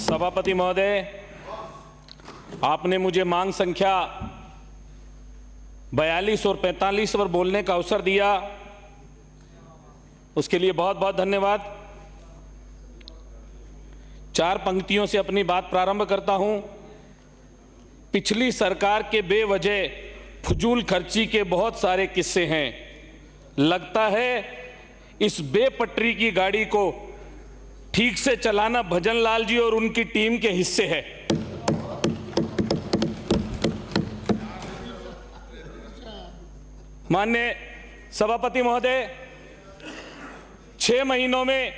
सभापति महोदय, आपने मुझे मांग संख्या 42 और 45 पर बोलने का अवसर दिया, उसके लिए बहुत बहुत धन्यवाद। 4 पंक्तियों से अपनी बात प्रारंभ करता हूं। पिछली सरकार के बेवजह फजूल खर्ची के बहुत सारे किस्से हैं। लगता है इस बेपटरी की गाड़ी को ठीक से चलाना भजनलाल जी और उनकी टीम के हिस्से है। माननीय सभापति महोदय, 6 महीनों में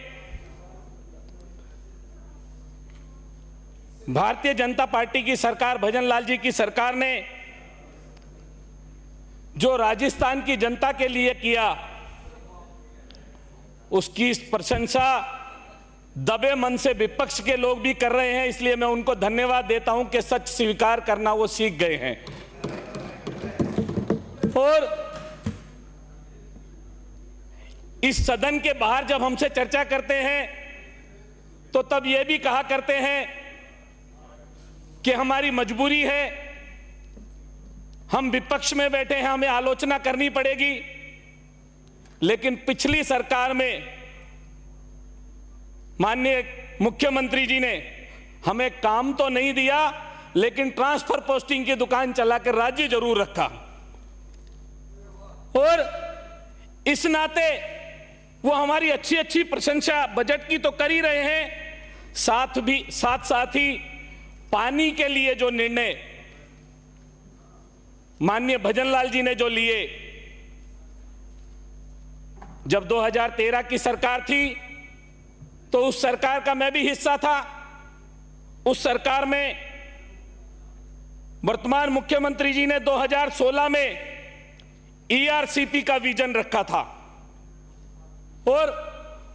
भारतीय जनता पार्टी की सरकार, भजनलाल जी की सरकार ने जो राजस्थान की जनता के लिए किया, उसकी प्रशंसा दबे मन से विपक्ष के लोग भी कर रहे हैं। इसलिए मैं उनको धन्यवाद देता हूं कि सच स्वीकार करना वो सीख गए हैं। और इस सदन के बाहर जब हमसे चर्चा करते हैं तो तब यह भी कहा करते हैं कि हमारी मजबूरी है, हम विपक्ष में बैठे हैं, हमें आलोचना करनी पड़ेगी। लेकिन पिछली सरकार में माननीय मुख्यमंत्री जी ने हमें काम तो नहीं दिया, लेकिन ट्रांसफर पोस्टिंग की दुकान चलाकर राज्य जरूर रखा। और इस नाते वो हमारी अच्छी अच्छी प्रशंसा बजट की तो कर ही रहे हैं, साथ ही पानी के लिए जो निर्णय माननीय भजनलाल जी ने जो लिए, जब 2013 की सरकार थी तो उस सरकार का मैं भी हिस्सा था। उस सरकार में वर्तमान मुख्यमंत्री जी ने 2016 में ईआरसीपी का विजन रखा था। और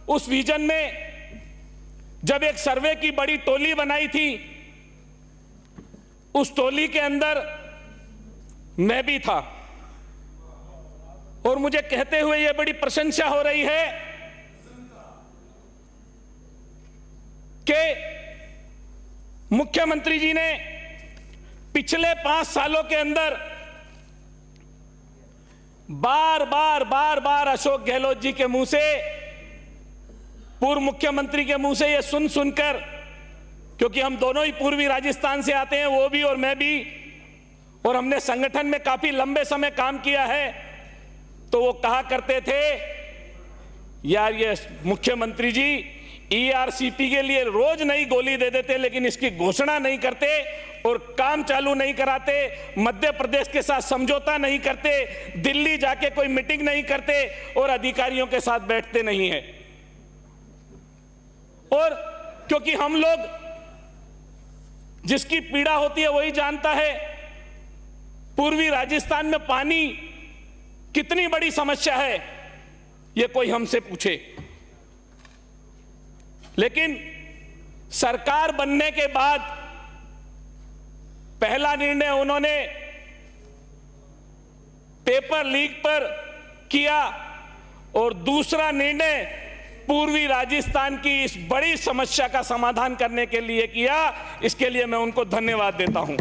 उस विजन में जब एक सर्वे की बड़ी टोली बनाई थी, उस टोली के अंदर मैं भी था। और मुझे कहते हुए यह बड़ी प्रशंसा हो रही है कि मुख्यमंत्री जी ने पिछले 5 सालों के अंदर बार बार अशोक गहलोत जी के मुंह से, पूर्व मुख्यमंत्री के मुंह से यह सुनकर, क्योंकि हम दोनों ही पूर्वी राजस्थान से आते हैं, वो भी और मैं भी, और हमने संगठन में काफी लंबे समय काम किया है, तो वो कहा करते थे, यार ये मुख्यमंत्री जी ईआरसीपी के लिए रोज नई गोली दे देते, लेकिन इसकी घोषणा नहीं करते और काम चालू नहीं कराते, मध्य प्रदेश के साथ समझौता नहीं करते, दिल्ली जाके कोई मीटिंग नहीं करते और अधिकारियों के साथ बैठते नहीं है। और क्योंकि हम लोग, जिसकी पीड़ा होती है वही जानता है, पूर्वी राजस्थान में पानी कितनी बड़ी समस्या है, यह कोई हमसे पूछे। लेकिन सरकार बनने के बाद पहला निर्णय उन्होंने पेपर लीक पर किया और दूसरा निर्णय पूर्वी राजस्थान की इस बड़ी समस्या का समाधान करने के लिए किया। इसके लिए मैं उनको धन्यवाद देता हूं।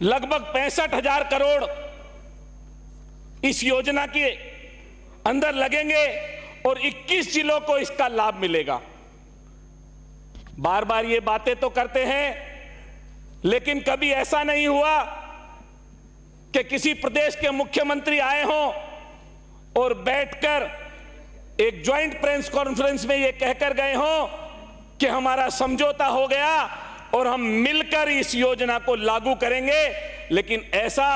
लगभग 65,000 करोड़ इस योजना के अंदर लगेंगे और 21 जिलों को इसका लाभ मिलेगा। बार बार ये बातें तो करते हैं, लेकिन कभी ऐसा नहीं हुआ कि किसी प्रदेश के मुख्यमंत्री आए हों और बैठकर एक ज्वाइंट प्रेस कॉन्फ्रेंस में ये कहकर गए हों कि हमारा समझौता हो गया और हम मिलकर इस योजना को लागू करेंगे। लेकिन ऐसा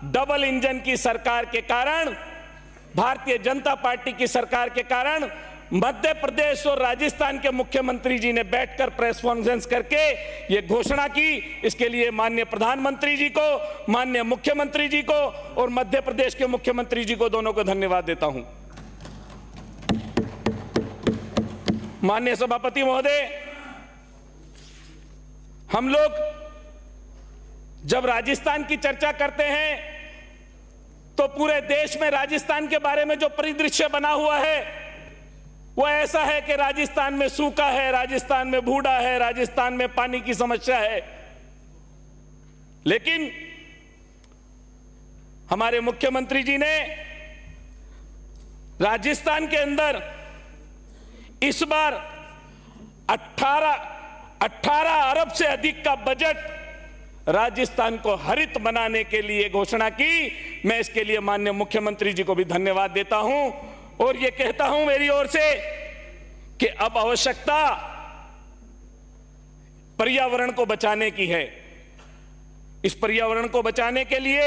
डबल इंजन की सरकार के कारण, भारतीय जनता पार्टी की सरकार के कारण मध्य प्रदेश और राजस्थान के मुख्यमंत्री जी ने बैठकर प्रेस कॉन्फ्रेंस करके ये घोषणा की। इसके लिए माननीय प्रधानमंत्री जी को, माननीय मुख्यमंत्री जी को और मध्य प्रदेश के मुख्यमंत्री जी को, दोनों को धन्यवाद देता हूं। माननीय सभापति महोदय, हम लोग जब राजस्थान की चर्चा करते हैं तो पूरे देश में राजस्थान के बारे में जो परिदृश्य बना हुआ है वो ऐसा है कि राजस्थान में सूखा है, राजस्थान में बूढ़ा है, राजस्थान में पानी की समस्या है। लेकिन हमारे मुख्यमंत्री जी ने राजस्थान के अंदर इस बार 18 अरब से अधिक का बजट राजस्थान को हरित बनाने के लिए घोषणा की। मैं इसके लिए माननीय मुख्यमंत्री जी को भी धन्यवाद देता हूं और यह कहता हूं मेरी ओर से कि अब आवश्यकता पर्यावरण को बचाने की है। इस पर्यावरण को बचाने के लिए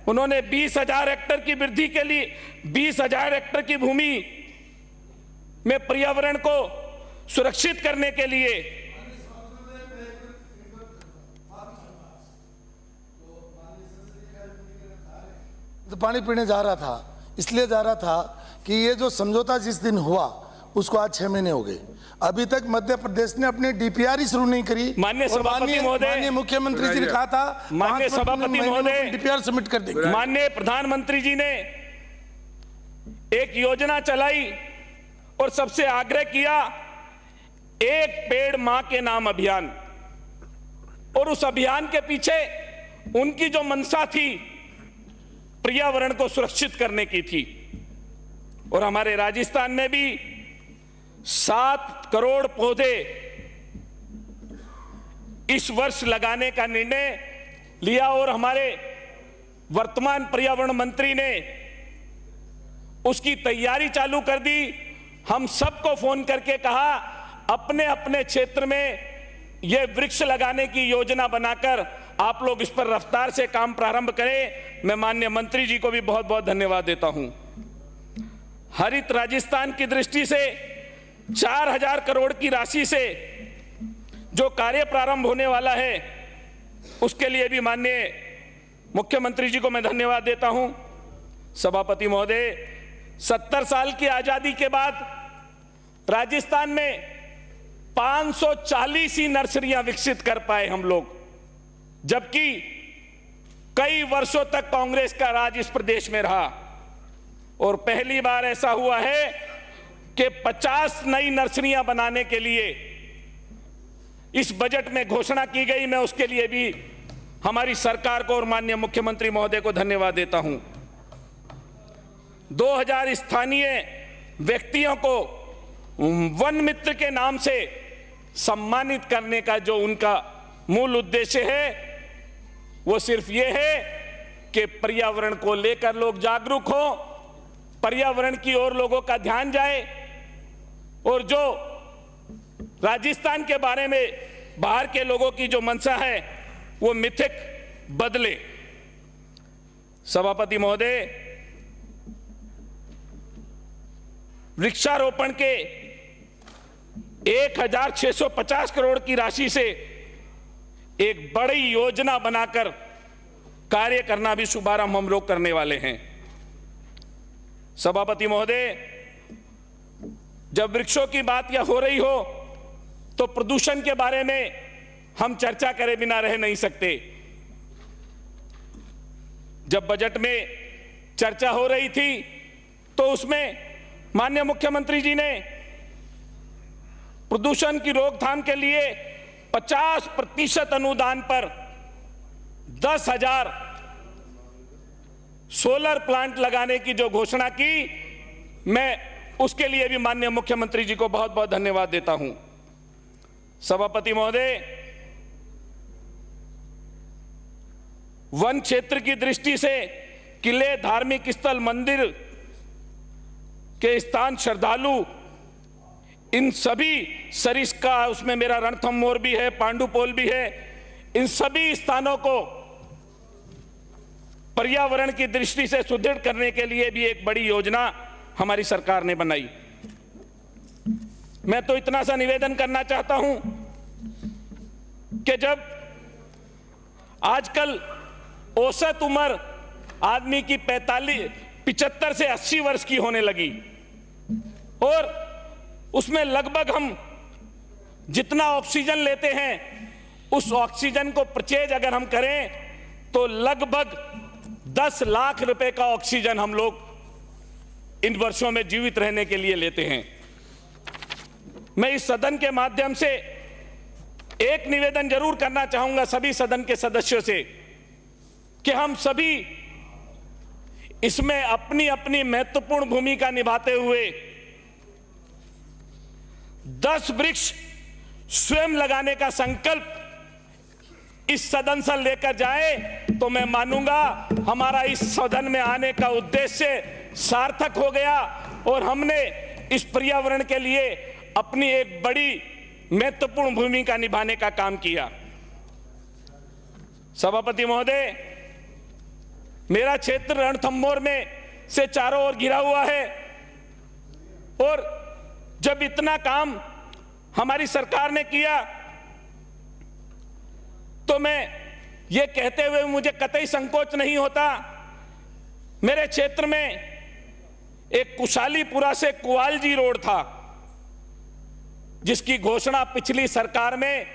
उन्होंने 20,000 हेक्टेयर की वृद्धि के लिए 20,000 हेक्टेयर की भूमि में पर्यावरण को सुरक्षित करने के लिए तो पानी पीने जा रहा था, इसलिए जा रहा था कि ये जो समझौता जिस दिन हुआ उसको आज 6 महीने हो गए, अभी तक मध्य प्रदेश ने अपनी डीपीआर ही शुरू नहीं करी। माननीय सभापति महोदय, माननीय मुख्यमंत्री जी ने कहा था माननीय सभापति महोदय डीपीआर सबमिट कर देंगे। माननीय प्रधानमंत्री जी ने एक योजना चलाई और सबसे आग्रह किया, एक पेड़ मां के नाम अभियान, और उस अभियान के पीछे उनकी जो मंशा थी पर्यावरण को सुरक्षित करने की थी। और हमारे राजस्थान में भी 7 करोड़ पौधे इस वर्ष लगाने का निर्णय लिया और हमारे वर्तमान पर्यावरण मंत्री ने उसकी तैयारी चालू कर दी। हम सबको फोन करके कहा अपने अपने क्षेत्र में यह वृक्ष लगाने की योजना बनाकर आप लोग इस पर रफ्तार से काम प्रारंभ करें। मैं माननीय मंत्री जी को भी बहुत बहुत धन्यवाद देता हूं। हरित राजस्थान की दृष्टि से 4,000 करोड़ की राशि से जो कार्य प्रारंभ होने वाला है उसके लिए भी माननीय मुख्यमंत्री जी को मैं धन्यवाद देता हूं। सभापति महोदय, 70 साल की आजादी के बाद राजस्थान में 540 ही नर्सरियां विकसित कर पाए हम लोग, जबकि कई वर्षों तक कांग्रेस का राज इस प्रदेश में रहा। और पहली बार ऐसा हुआ है कि 50 नई नर्सरियां बनाने के लिए इस बजट में घोषणा की गई। मैं उसके लिए भी हमारी सरकार को और माननीय मुख्यमंत्री महोदय को धन्यवाद देता हूं। 2000 स्थानीय व्यक्तियों को वन मित्र के नाम से सम्मानित करने का जो उनका मूल उद्देश्य है वो सिर्फ ये है कि पर्यावरण को लेकर लोग जागरूक हो, पर्यावरण की ओर लोगों का ध्यान जाए और जो राजस्थान के बारे में बाहर के लोगों की जो मंशा है वो मिथिक बदले। सभापति महोदय, वृक्षारोपण के 1,650 करोड़ की राशि से एक बड़ी योजना बनाकर कार्य करना भी शुभारंभ हम लोग करने वाले हैं। सभापति महोदय, जब वृक्षों की बात या हो रही हो तो प्रदूषण के बारे में हम चर्चा करे बिना रह नहीं सकते। जब बजट में चर्चा हो रही थी तो उसमें माननीय मुख्यमंत्री जी ने प्रदूषण की रोकथाम के लिए 50% अनुदान पर 10,000 सोलर प्लांट लगाने की जो घोषणा की, मैं उसके लिए भी माननीय मुख्यमंत्री जी को बहुत बहुत धन्यवाद देता हूं। सभापति महोदय, वन क्षेत्र की दृष्टि से किले, धार्मिक स्थल, मंदिर के स्थान, श्रद्धालु, इन सभी सरिस्का, उसमें मेरा रणथंभौर भी है, पांडुपोल भी है, इन सभी स्थानों को पर्यावरण की दृष्टि से सुदृढ़ करने के लिए भी एक बड़ी योजना हमारी सरकार ने बनाई। मैं तो इतना सा निवेदन करना चाहता हूं कि जब आजकल औसत उम्र आदमी की 75 से 80 वर्ष की होने लगी और उसमें लगभग हम जितना ऑक्सीजन लेते हैं उस ऑक्सीजन को परचेज अगर हम करें तो लगभग 10 लाख रुपए का ऑक्सीजन हम लोग इन वर्षों में जीवित रहने के लिए लेते हैं। मैं इस सदन के माध्यम से एक निवेदन जरूर करना चाहूंगा सभी सदन के सदस्यों से कि हम सभी इसमें अपनी अपनी महत्वपूर्ण भूमिका निभाते हुए 10 वृक्ष स्वयं लगाने का संकल्प इस सदन से लेकर जाए तो मैं मानूंगा हमारा इस सदन में आने का उद्देश्य सार्थक हो गया और हमने इस पर्यावरण के लिए अपनी एक बड़ी महत्वपूर्ण भूमिका निभाने का काम किया। सभापति महोदय, मेरा क्षेत्र रणथंभौर में से चारों ओर घिरा हुआ है और जब इतना काम हमारी सरकार ने किया तो मैं ये कहते हुए मुझे कतई संकोच नहीं होता, मेरे क्षेत्र में एक कुशालीपुरा से कुआलजी रोड था जिसकी घोषणा पिछली सरकार में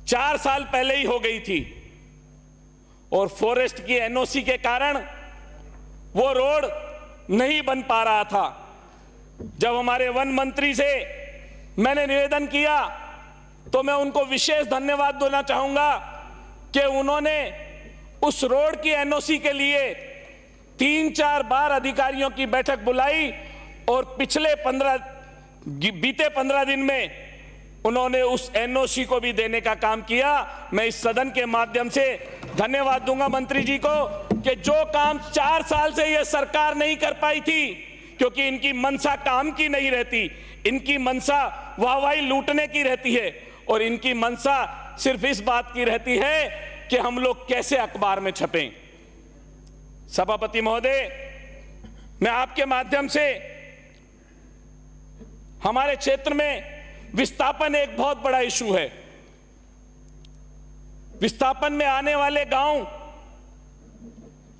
4 साल पहले ही हो गई थी और फॉरेस्ट की एनओसी के कारण वो रोड नहीं बन पा रहा था। जब हमारे वन मंत्री से मैंने निवेदन किया तो मैं उनको विशेष धन्यवाद देना चाहूंगा कि उन्होंने उस रोड की एनओसी के लिए 3-4 बार अधिकारियों की बैठक बुलाई और बीते 15 दिन में उन्होंने उस एनओसी को भी देने का काम किया। मैं इस सदन के माध्यम से धन्यवाद दूंगा मंत्री जी को कि जो काम 4 साल से यह सरकार नहीं कर पाई थी, क्योंकि इनकी मनसा काम की नहीं रहती, इनकी मनसा वाहवाही लूटने की रहती है और इनकी मनसा सिर्फ इस बात की रहती है कि हम लोग कैसे अखबार में छपें। सभापति महोदय, मैं आपके माध्यम से हमारे क्षेत्र में विस्थापन एक बहुत बड़ा इशू है। विस्थापन में आने वाले गांव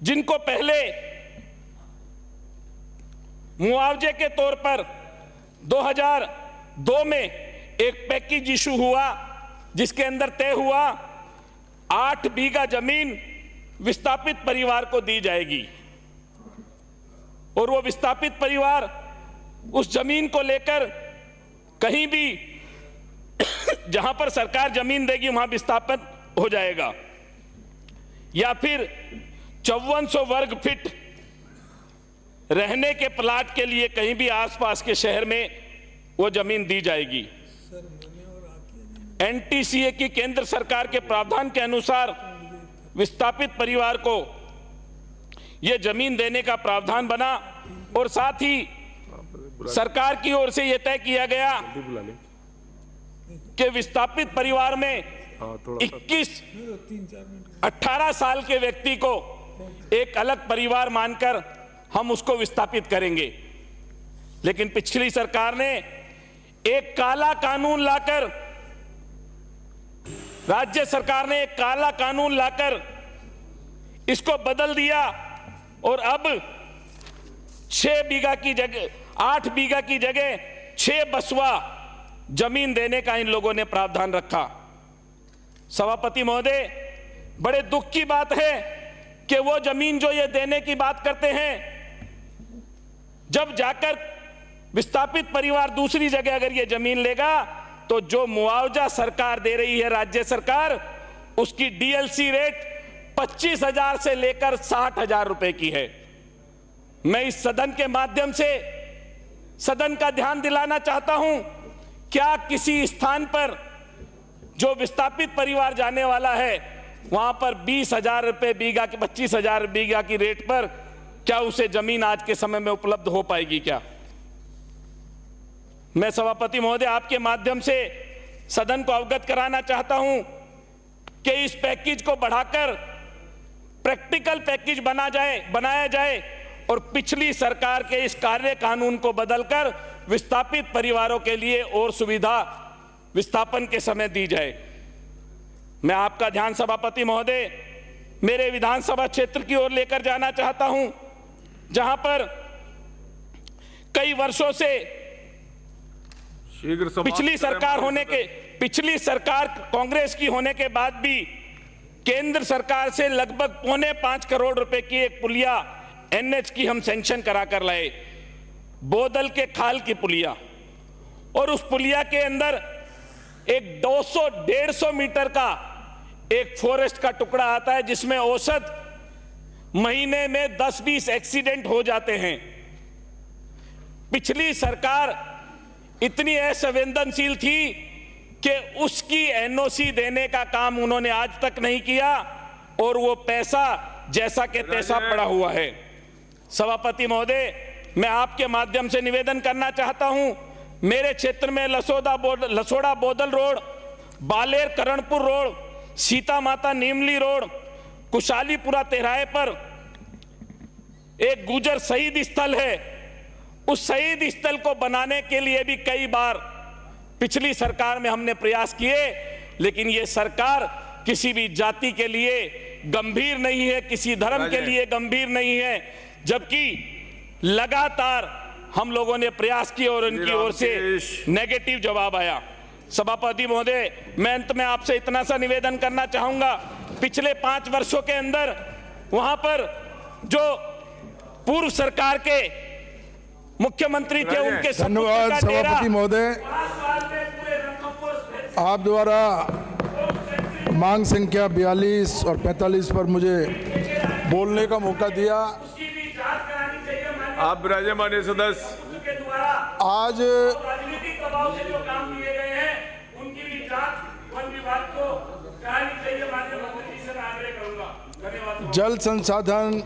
जिनको पहले मुआवजे के तौर पर 2002 में एक पैकेज इशू हुआ जिसके अंदर तय हुआ 8 बीघा जमीन विस्थापित परिवार को दी जाएगी और वो विस्थापित परिवार उस जमीन को लेकर कहीं भी जहां पर सरकार जमीन देगी वहां विस्थापित हो जाएगा, या फिर 5400 वर्ग फीट रहने के प्लाट के लिए कहीं भी आसपास के शहर में वो जमीन दी जाएगी। एनटीसीए की केंद्र सरकार के प्रावधान के अनुसार विस्थापित परिवार को यह जमीन देने का प्रावधान बना और साथ ही सरकार की ओर से यह तय किया गया कि विस्थापित परिवार में 18 साल के व्यक्ति को एक अलग परिवार मानकर हम उसको विस्थापित करेंगे। लेकिन पिछली सरकार ने एक काला कानून लाकर, राज्य सरकार ने एक काला कानून लाकर इसको बदल दिया और अब 6 बीघा की जगह 8 बीघा की जगह 6 बसवा जमीन देने का इन लोगों ने प्रावधान रखा। सभापति महोदय, बड़े दुख की बात है कि वो जमीन जो ये देने की बात करते हैं, जब जाकर विस्थापित परिवार दूसरी जगह अगर ये जमीन लेगा तो जो मुआवजा सरकार दे रही है, राज्य सरकार, उसकी डीएलसी रेट 25,000 से लेकर 60,000 रुपए की है। मैं इस सदन के माध्यम से सदन का ध्यान दिलाना चाहता हूं, क्या किसी स्थान पर जो विस्थापित परिवार जाने वाला है वहां पर 20,000 रुपए बीघा की 25,000 बीघा की रेट पर क्या उसे जमीन आज के समय में उपलब्ध हो पाएगी क्या? मैं सभापति महोदय आपके माध्यम से सदन को अवगत कराना चाहता हूं कि इस पैकेज को बढ़ाकर प्रैक्टिकल पैकेज बनाया जाए और पिछली सरकार के इस कार्य कानून को बदलकर विस्थापित परिवारों के लिए और सुविधा विस्थापन के समय दी जाए। मैं आपका ध्यान सभापति महोदय मेरे विधानसभा क्षेत्र की ओर लेकर जाना चाहता हूं, जहां पर कई वर्षों से पिछली सरकार कांग्रेस की होने के बाद भी केंद्र सरकार से लगभग 4.25 करोड़ रुपए की एक पुलिया एनएच की हम सैंक्शन करा कर लाए, बोदल के खाल की पुलिया, और उस पुलिया के अंदर एक 200-150 मीटर का एक फॉरेस्ट का टुकड़ा आता है जिसमें औसत महीने में 10-20 एक्सीडेंट हो जाते हैं। पिछली सरकार इतनी असंवेदनशील थी कि उसकी एनओसी देने का काम उन्होंने आज तक नहीं किया और वो पैसा जैसा के तैसा पड़ा हुआ है। सभापति महोदय, मैं आपके माध्यम से निवेदन करना चाहता हूं, मेरे क्षेत्र में लसोड़ा बोदल रोड, बालेर करणपुर रोड, सीता माता नीमली रोड, कुशालीपुरा तिराहे पर एक गुजर शहीद स्थल है। उस शहीद स्थल को बनाने के लिए भी कई बार पिछली सरकार में हमने प्रयास किए, लेकिन ये सरकार किसी भी जाति के लिए गंभीर नहीं है, किसी धर्म के लिए गंभीर नहीं है, जबकि लगातार हम लोगों ने प्रयास किए और उनकी ओर से नेगेटिव जवाब आया। सभापति महोदय, मैं अंत में आपसे इतना सा निवेदन करना चाहूंगा, पिछले 5 वर्षों के अंदर वहां पर जो पूर्व सरकार के मुख्यमंत्री थे उनके धन्यवाद सभापति महोदय। आप द्वारा मांग संख्या 42 और 45 पर मुझे बोलने का मौका दिया। आप विराजमान सदस्य आज राजनीतिक दबाव से जो काम किए गए हैं उनकी भी जांच वन विभाग को करानी चाहिए। माननीय मंत्री जी से मैं आग्रह करूंगा। धन्यवाद। जल संसाधन